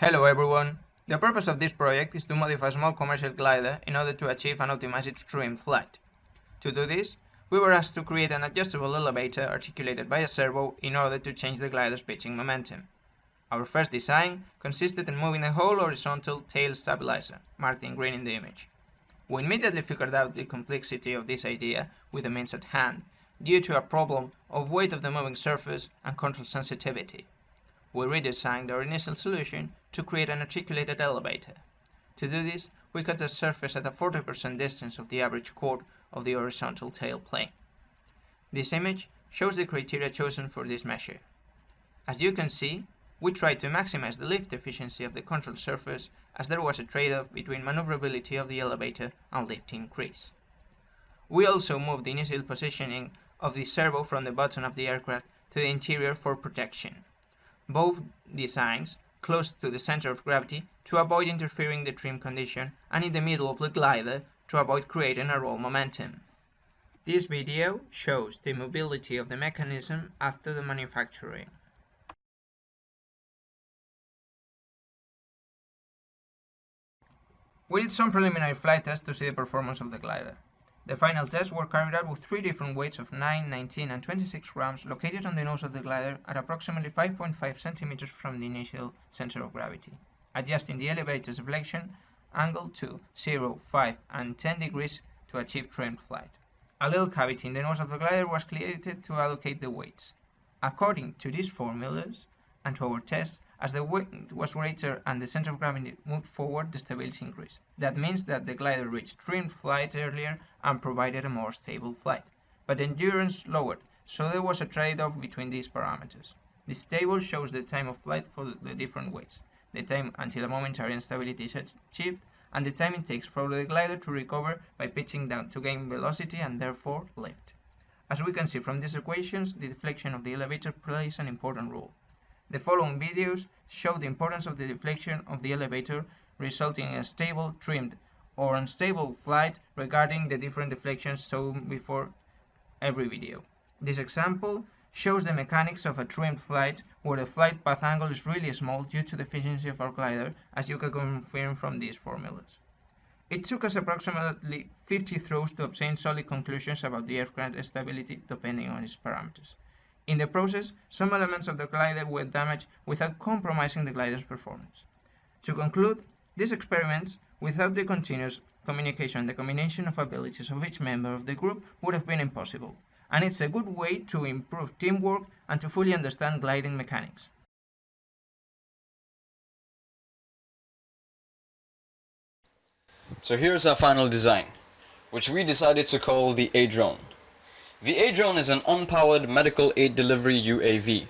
Hello everyone! The purpose of this project is to modify a small commercial glider in order to achieve and optimize its trimmed flight. To do this, we were asked to create an adjustable elevator articulated by a servo in order to change the glider's pitching momentum. Our first design consisted in moving the whole horizontal tail stabilizer, marked in green in the image. We immediately figured out the complexity of this idea with the means at hand, due to a problem of weight of the moving surface and control sensitivity. We redesigned our initial solution to create an articulated elevator. To do this, we cut the surface at a 40% distance of the average chord of the horizontal tail plane. This image shows the criteria chosen for this measure. As you can see, we tried to maximize the lift efficiency of the control surface, as there was a trade-off between maneuverability of the elevator and lift increase. We also moved the initial positioning of the servo from the bottom of the aircraft to the interior for protection. Both designs close to the center of gravity to avoid interfering the trim condition, and in the middle of the glider to avoid creating a roll momentum. This video shows the mobility of the mechanism after the manufacturing. We did some preliminary flight tests to see the performance of the glider. The final tests were carried out with 3 different weights of 9, 19 and 26 grams located on the nose of the glider at approximately 5.5 centimeters from the initial center of gravity, adjusting the elevator's deflection angle to 0, 5 and 10 degrees to achieve trimmed flight. A little cavity in the nose of the glider was created to allocate the weights. According to these formulas and to our tests, as the weight was greater and the center of gravity moved forward, the stability increased. That means that the glider reached trimmed flight earlier and provided a more stable flight. But endurance lowered, so there was a trade-off between these parameters. This table shows the time of flight for the different weights, the time until a momentary instability is achieved, and the time it takes for the glider to recover by pitching down to gain velocity and therefore lift. As we can see from these equations, the deflection of the elevator plays an important role. The following videos show the importance of the deflection of the elevator, resulting in a stable, trimmed, or unstable flight regarding the different deflections shown before every video. This example shows the mechanics of a trimmed flight, where the flight path angle is really small due to the efficiency of our glider, as you can confirm from these formulas. It took us approximately 50 throws to obtain solid conclusions about the aircraft stability depending on its parameters. In the process, some elements of the glider were damaged without compromising the glider's performance. To conclude, these experiments, without the continuous communication and the combination of abilities of each member of the group, would have been impossible, and it's a good way to improve teamwork and to fully understand gliding mechanics. So here's our final design, which we decided to call the A-Drone. The A-Drone is an unpowered medical aid delivery UAV.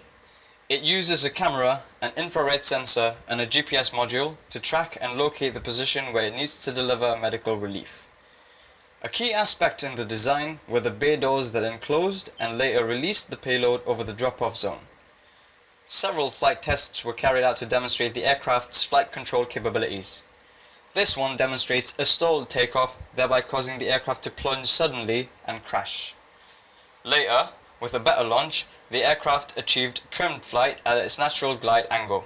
It uses a camera, an infrared sensor, and a GPS module to track and locate the position where it needs to deliver medical relief. A key aspect in the design were the bay doors that enclosed and later released the payload over the drop-off zone. Several flight tests were carried out to demonstrate the aircraft's flight control capabilities. This one demonstrates a stalled takeoff, thereby causing the aircraft to plunge suddenly and crash. Later, with a better launch, the aircraft achieved trimmed flight at its natural glide angle.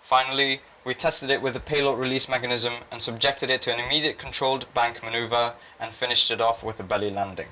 Finally, we tested it with a payload release mechanism and subjected it to an immediate controlled bank maneuver and finished it off with a belly landing.